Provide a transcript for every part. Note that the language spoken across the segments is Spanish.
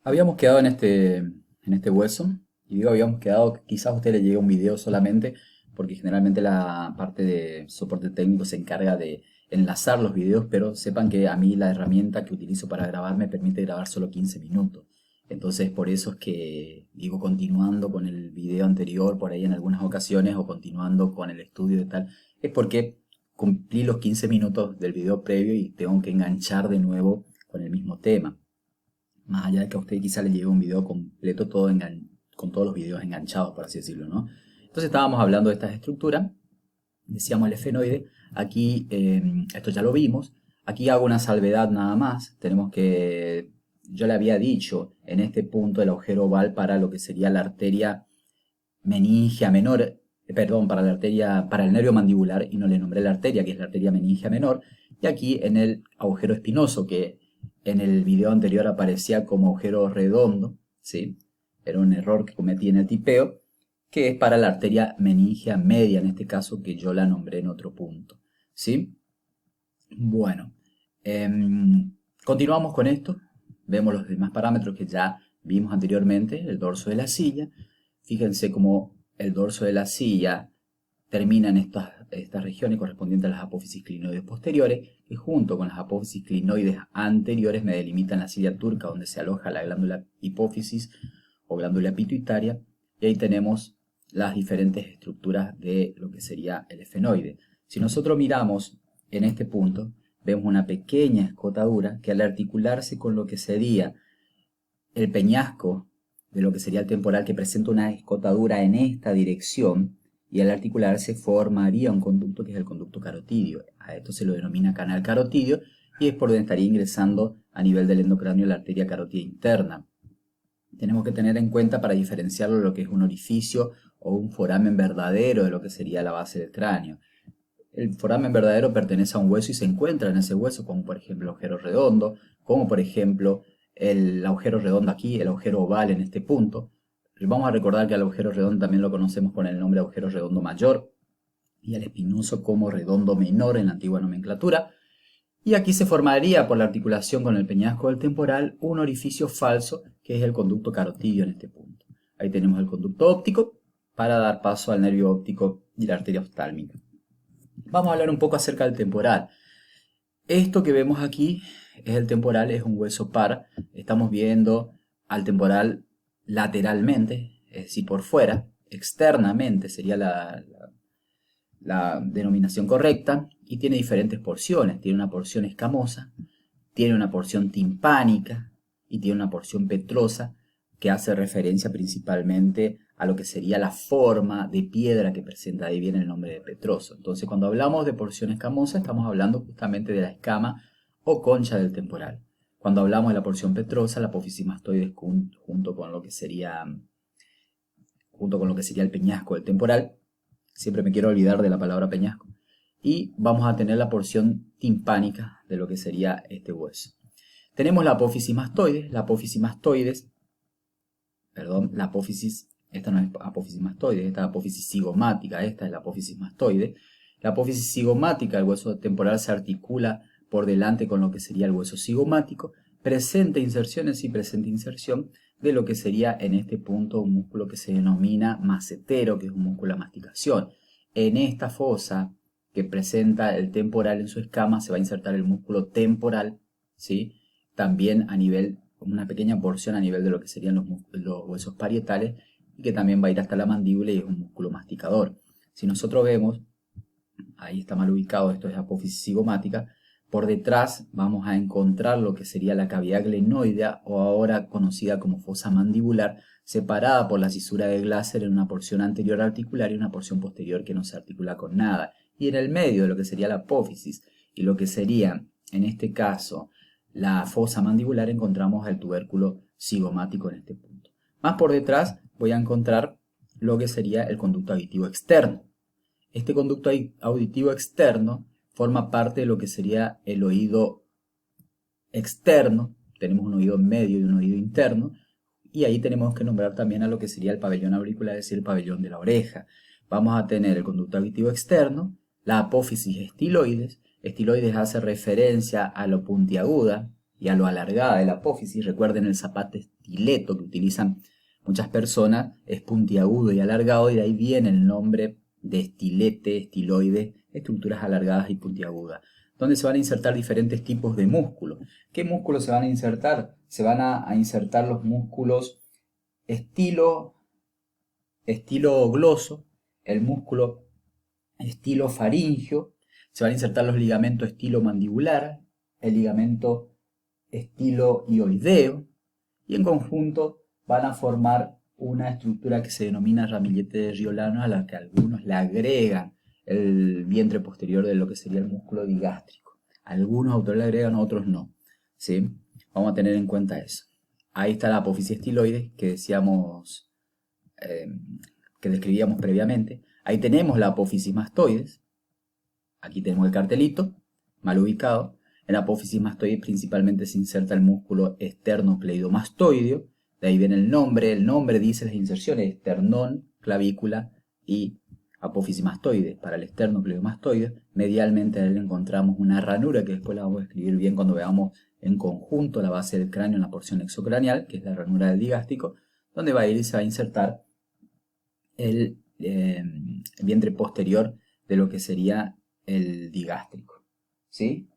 Habíamos quedado en este hueso, y digo habíamos quedado, quizás a usted le llegue un video solamente, porque generalmente la parte de soporte técnico se encarga de enlazar los videos, pero sepan que a mí la herramienta que utilizo para grabar me permite grabar solo 15 minutos. Entonces por eso es que digo continuando con el video anterior por ahí en algunas ocasiones o continuando con el estudio de tal, es porque cumplí los 15 minutos del video previo y tengo que enganchar de nuevo con el mismo tema. Más allá de que a usted quizá le llegue un video completo con todos los videos enganchados, por así decirlo, ¿no? Entonces estábamos hablando de estas estructuras, decíamos el efenoide, aquí esto ya lo vimos, aquí hago una salvedad nada más, tenemos que, yo le había dicho en este punto el agujero oval para lo que sería la arteria meningia menor, perdón, para la arteria, para el nervio mandibular, y no le nombré la arteria, que es la arteria meningia menor, y aquí en el agujero espinoso, que en el video anterior aparecía como agujero redondo, ¿sí? Era un error que cometí en el tipeo, que es para la arteria meningia media, en este caso, que yo la nombré en otro punto, ¿sí? Bueno, continuamos con esto, vemos los demás parámetros que ya vimos anteriormente, el dorso de la silla. Fíjense cómo el dorso de la silla termina en estas regiones correspondientes a las apófisis clinoides posteriores, que junto con las apófisis clinoides anteriores me delimitan la silla turca, donde se aloja la glándula hipófisis o glándula pituitaria, y ahí tenemos las diferentes estructuras de lo que sería el efenoide. Si nosotros miramos en este punto, vemos una pequeña escotadura que al articularse con lo que sería el peñasco de lo que sería el temporal, que presenta una escotadura en esta dirección, y al articularse formaría un conducto que es el conducto carotidio. A esto se lo denomina canal carotidio y es por donde estaría ingresando a nivel del endocráneo la arteria carótida interna. Tenemos que tener en cuenta para diferenciarlo lo que es un orificio o un foramen verdadero de lo que sería la base del cráneo. El foramen verdadero pertenece a un hueso y se encuentra en ese hueso, como por ejemplo el agujero redondo, como por ejemplo el agujero redondo aquí, el agujero oval en este punto. Vamos a recordar que al agujero redondo también lo conocemos con el nombre de agujero redondo mayor y al espinoso como redondo menor en la antigua nomenclatura. Y aquí se formaría por la articulación con el peñasco del temporal un orificio falso que es el conducto carotidio en este punto. Ahí tenemos el conducto óptico para dar paso al nervio óptico y la arteria oftálmica. Vamos a hablar un poco acerca del temporal. Esto que vemos aquí es el temporal, es un hueso par. Estamos viendo al temporal lateralmente, es decir, por fuera. Externamente sería la denominación correcta. Y tiene diferentes porciones. Tiene una porción escamosa, tiene una porción timpánica y tiene una porción petrosa, que hace referencia principalmente a lo que sería la forma de piedra que presenta, ahí viene el nombre de petroso. Entonces cuando hablamos de porción escamosa estamos hablando justamente de la escama o concha del temporal. Cuando hablamos de la porción petrosa, la apófisis mastoides junto con lo que sería el peñasco del temporal, siempre me quiero olvidar de la palabra peñasco, y vamos a tener la porción timpánica de lo que sería este hueso. Tenemos la apófisis mastoides, perdón, esta no es apófisis mastoides, esta es apófisis cigomática, esta es la apófisis mastoide. La apófisis cigomática, el hueso temporal se articula por delante con lo que sería el hueso cigomático, presenta inserciones y presenta inserción de lo que sería en este punto un músculo que se denomina macetero, que es un músculo de masticación. En esta fosa que presenta el temporal en su escama se va a insertar el músculo temporal, ¿sí? También a nivel, una pequeña porción a nivel de lo que serían los huesos parietales, y que también va a ir hasta la mandíbula y es un músculo masticador. Si nosotros vemos, ahí está mal ubicado, esto es apófisis cigomática, por detrás vamos a encontrar lo que sería la cavidad glenoidea, o ahora conocida como fosa mandibular, separada por la cisura de Glaser en una porción anterior articular y una porción posterior que no se articula con nada. Y en el medio de lo que sería la apófisis y lo que sería, en este caso, la fosa mandibular, encontramos el tubérculo cigomático en este punto. Más por detrás voy a encontrar lo que sería el conducto auditivo externo. Este conducto auditivo externo forma parte de lo que sería el oído externo. Tenemos un oído medio y un oído interno. Y ahí tenemos que nombrar también a lo que sería el pabellón auricular, es decir, el pabellón de la oreja. Vamos a tener el conducto auditivo externo, la apófisis estiloides. Estiloides hace referencia a lo puntiaguda, y a lo alargada de la apófisis. Recuerden el zapato estileto que utilizan muchas personas, es puntiagudo y alargado, y de ahí viene el nombre de estilete, estiloide, estructuras alargadas y puntiagudas, donde se van a insertar diferentes tipos de músculos. ¿Qué músculos se van a insertar? Se van a insertar los músculos estilo gloso, el músculo estilo faringio, se van a insertar los ligamentos estilo mandibular, el ligamento estilo hioideo, y en conjunto van a formar una estructura que se denomina ramillete de Riolano, a la que algunos le agregan el vientre posterior de lo que sería el músculo digástrico. Algunos autores le agregan, otros no, ¿sí? Vamos a tener en cuenta eso. Ahí está la apófisis estiloide que decíamos, que describíamos previamente. Ahí tenemos la apófisis mastoides. Aquí tenemos el cartelito, mal ubicado. En la apófisis mastoides principalmente se inserta el músculo esternocleidomastoideo. De ahí viene el nombre dice las inserciones, esternón, clavícula y apófisis mastoide. Para el esternocleidomastoideo, medialmente a él encontramos una ranura que después la vamos a escribir bien cuando veamos en conjunto la base del cráneo en la porción exocraneal, que es la ranura del digástrico, donde va a ir y se va a insertar el vientre posterior de lo que sería el digástrico, ¿sí?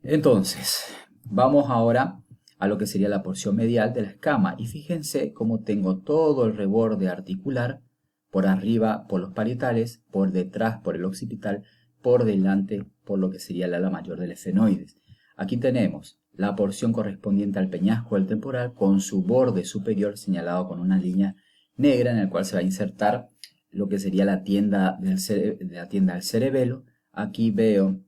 Entonces, vamos ahora a lo que sería la porción medial de la escama, y fíjense cómo tengo todo el reborde articular, por arriba por los parietales, por detrás por el occipital, por delante por lo que sería el ala mayor del efenoides. Aquí tenemos la porción correspondiente al peñasco del temporal con su borde superior señalado con una línea negra, en el cual se va a insertar lo que sería la tienda del cerebelo. Aquí veo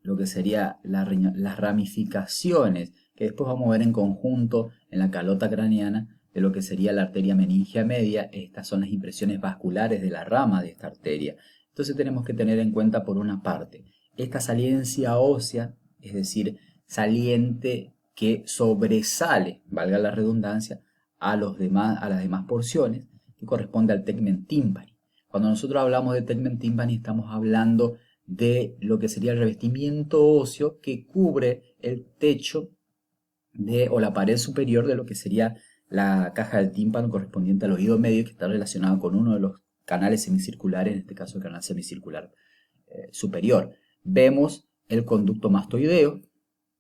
lo que sería las ramificaciones, que después vamos a ver en conjunto en la calota craneana, de lo que sería la arteria meningia media. Estas son las impresiones vasculares de la rama de esta arteria. Entonces tenemos que tener en cuenta, por una parte, esta saliencia ósea, es decir, saliente que sobresale, valga la redundancia, a las demás porciones, que corresponde al tegmen tympani. Cuando nosotros hablamos de tegmen tympani estamos hablando de lo que sería el revestimiento óseo que cubre el techo o la pared superior de lo que sería la caja del tímpano correspondiente al oído medio, que está relacionado con uno de los canales semicirculares, en este caso el canal semicircular superior. Vemos el conducto mastoideo,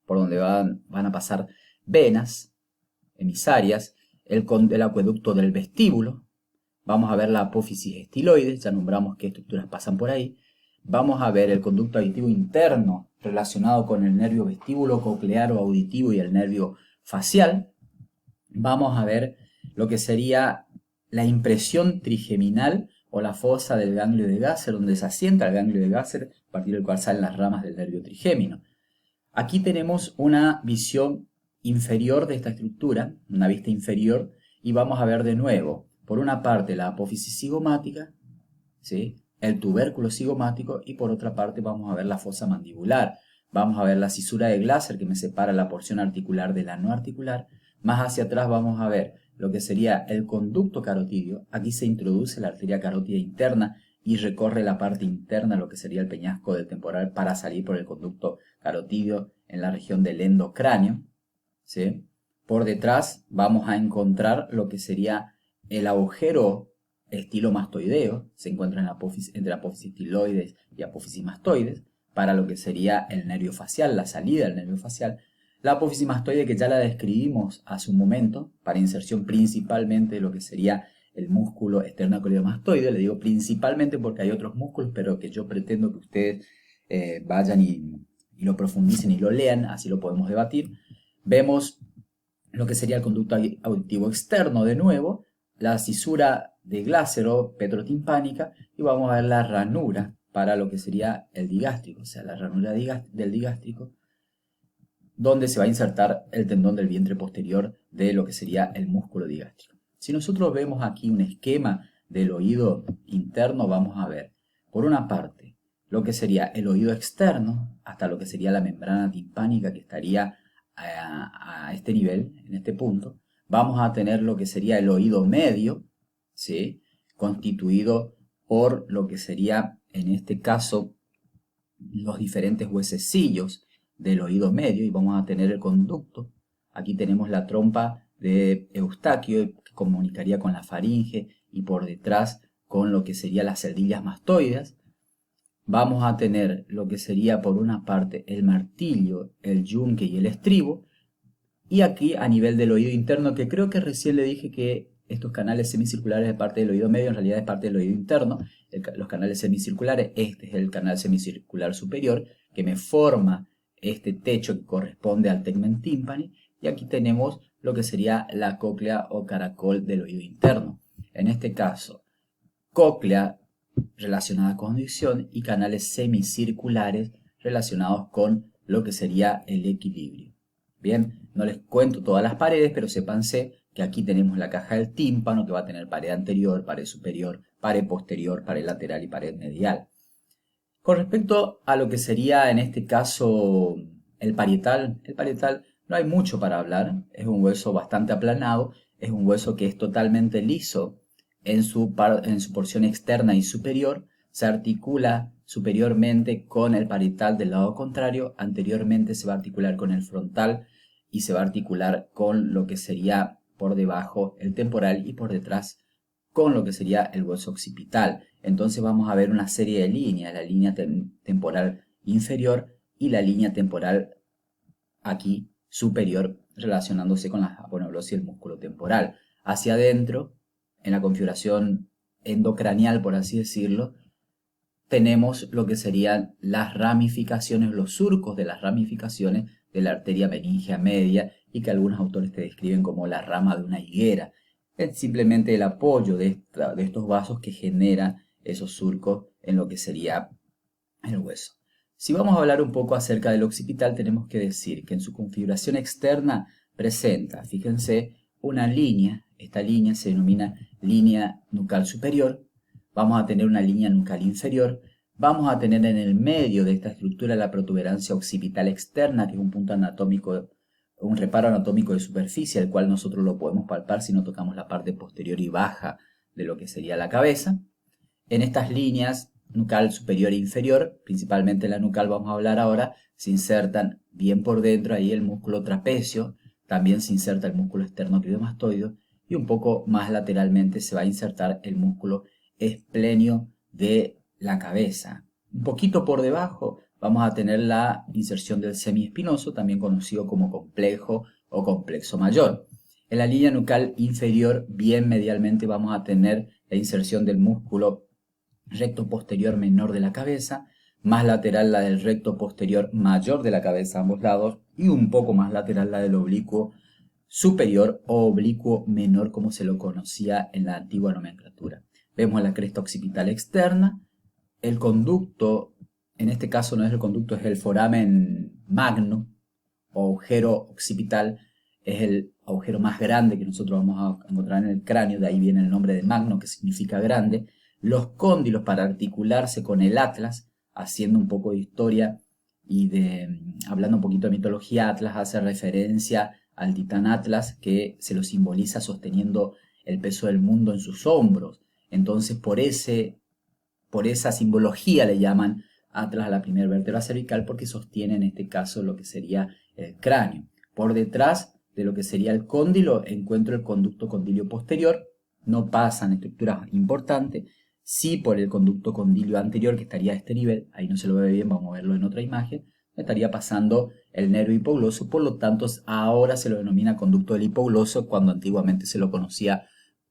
por donde van a pasar venas emisarias, el acueducto del vestíbulo. Vamos a ver la apófisis estiloide, ya nombramos qué estructuras pasan por ahí. Vamos a ver el conducto auditivo interno relacionado con el nervio vestíbulo coclear o auditivo y el nervio facial. Vamos a ver lo que sería la impresión trigeminal o la fosa del ganglio de Gasser, donde se asienta el ganglio de Gasser, a partir del cual salen las ramas del nervio trigémino. Aquí tenemos una visión inferior de esta estructura, una vista inferior, y vamos a ver de nuevo, por una parte la apófisis cigomática, ¿sí?, el tubérculo cigomático, y por otra parte vamos a ver la fosa mandibular. Vamos a ver la cisura de Glasser, que me separa la porción articular de la no articular. Más hacia atrás vamos a ver lo que sería el conducto carotídeo. Aquí se introduce la arteria carótida interna y recorre la parte interna, lo que sería el peñasco del temporal, para salir por el conducto carotídeo en la región del endocráneo, ¿sí? Por detrás vamos a encontrar lo que sería el agujero estilomastoideo, se encuentra entre apófisis estiloides y apófisis mastoides, para lo que sería el nervio facial, la salida del nervio facial. La apófisis mastoide, que ya la describimos hace un momento, para inserción principalmente de lo que sería el músculo esternocleidomastoide. Le digo principalmente porque hay otros músculos, pero que yo pretendo que ustedes vayan y lo profundicen y lo lean, así lo podemos debatir. Vemos lo que sería el conducto auditivo externo de nuevo, la cisura de Glasser o petrotimpánica, y vamos a ver la ranura para lo que sería el digástrico, o sea, la ranura del digástrico, donde se va a insertar el tendón del vientre posterior de lo que sería el músculo digástrico. Si nosotros vemos aquí un esquema del oído interno, vamos a ver, por una parte, lo que sería el oído externo, hasta lo que sería la membrana timpánica, que estaría a este nivel, en este punto. Vamos a tener lo que sería el oído medio, ¿sí?, constituido por lo que sería, en este caso, los diferentes huesecillos del oído medio y vamos a tener el conducto. Aquí tenemos la trompa de Eustaquio que comunicaría con la faringe y por detrás con lo que serían las celdillas mastoides. Vamos a tener lo que sería por una parte el martillo, el yunque y el estribo. Y aquí a nivel del oído interno, que creo que recién le dije que estos canales semicirculares de parte del oído medio en realidad es parte del oído interno. Los canales semicirculares, este es el canal semicircular superior que me forma este techo que corresponde al tegmen tímpani. Y aquí tenemos lo que sería la cóclea o caracol del oído interno. En este caso, cóclea relacionada con audición y canales semicirculares relacionados con lo que sería el equilibrio. Bien, no les cuento todas las paredes, pero sépanse que aquí tenemos la caja del tímpano que va a tener pared anterior, pared superior, pared posterior, pared lateral y pared medial. Con respecto a lo que sería en este caso el parietal no hay mucho para hablar, es un hueso bastante aplanado, es un hueso que es totalmente liso en su porción externa y superior, se articula superiormente con el parietal del lado contrario, anteriormente se va a articular con el frontal y se va a articular con lo que sería por debajo el temporal y por detrás con lo que sería el hueso occipital. Entonces vamos a ver una serie de líneas, la línea temporal inferior y la línea temporal aquí superior relacionándose con la aponeurosis del músculo temporal. Hacia adentro, en la configuración endocranial, por así decirlo, tenemos lo que serían las ramificaciones, los surcos de las ramificaciones de la arteria meningea media y que algunos autores te describen como la rama de una higuera. Es simplemente el apoyo de estos vasos que genera esos surcos en lo que sería el hueso. Si vamos a hablar un poco acerca del occipital, tenemos que decir que en su configuración externa presenta, fíjense, una línea. Esta línea se denomina línea nucal superior. Vamos a tener una línea nucal inferior. Vamos a tener en el medio de esta estructura la protuberancia occipital externa, que es un punto anatómico, un reparo anatómico de superficie, el cual nosotros lo podemos palpar si no tocamos la parte posterior y baja de lo que sería la cabeza. En estas líneas nucal superior e inferior, principalmente la nucal vamos a hablar ahora, se insertan bien por dentro ahí el músculo trapecio, también se inserta el músculo esternocleidomastoideo y un poco más lateralmente se va a insertar el músculo esplenio de la cabeza. Un poquito por debajo vamos a tener la inserción del semiespinoso, también conocido como complejo o complexo mayor. En la línea nucal inferior, bien medialmente, vamos a tener la inserción del músculo recto posterior menor de la cabeza, más lateral la del recto posterior mayor de la cabeza a ambos lados y un poco más lateral la del oblicuo superior o oblicuo menor como se lo conocía en la antigua nomenclatura. Vemos la cresta occipital externa, el conducto, en este caso no es el conducto, es el foramen magno o agujero occipital, es el agujero más grande que nosotros vamos a encontrar en el cráneo, de ahí viene el nombre de magno que significa grande. Los cóndilos para articularse con el atlas, haciendo un poco de historia y hablando un poquito de mitología, Atlas hace referencia al titán Atlas que se lo simboliza sosteniendo el peso del mundo en sus hombros. Entonces por esa simbología le llaman Atlas a la primera vértebra cervical porque sostiene en este caso lo que sería el cráneo. Por detrás de lo que sería el cóndilo encuentro el conducto condilio posterior, no pasan estructuras importantes. Sí, por el conducto condilio anterior, que estaría a este nivel, ahí no se lo ve bien, vamos a verlo en otra imagen, estaría pasando el nervio hipogloso, por lo tanto ahora se lo denomina conducto del hipogloso, cuando antiguamente se lo conocía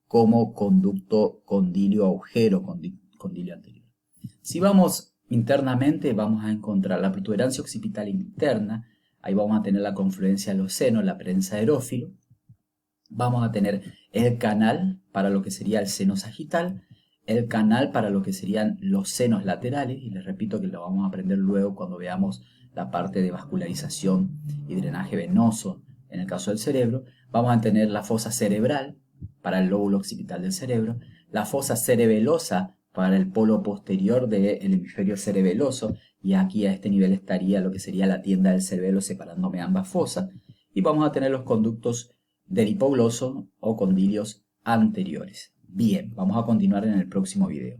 como conducto condilio agujero, condilio anterior. Si vamos internamente, vamos a encontrar la protuberancia occipital interna, ahí vamos a tener la confluencia de los senos, la prensa aerófilo, vamos a tener el canal para lo que sería el seno sagital, el canal para lo que serían los senos laterales, y les repito que lo vamos a aprender luego cuando veamos la parte de vascularización y drenaje venoso en el caso del cerebro. Vamos a tener la fosa cerebral para el lóbulo occipital del cerebro, la fosa cerebelosa para el polo posterior del hemisferio cerebeloso, y aquí a este nivel estaría lo que sería la tienda del cerebelo separándome ambas fosas, y vamos a tener los conductos del hipogloso o condilios anteriores. Bien, vamos a continuar en el próximo video.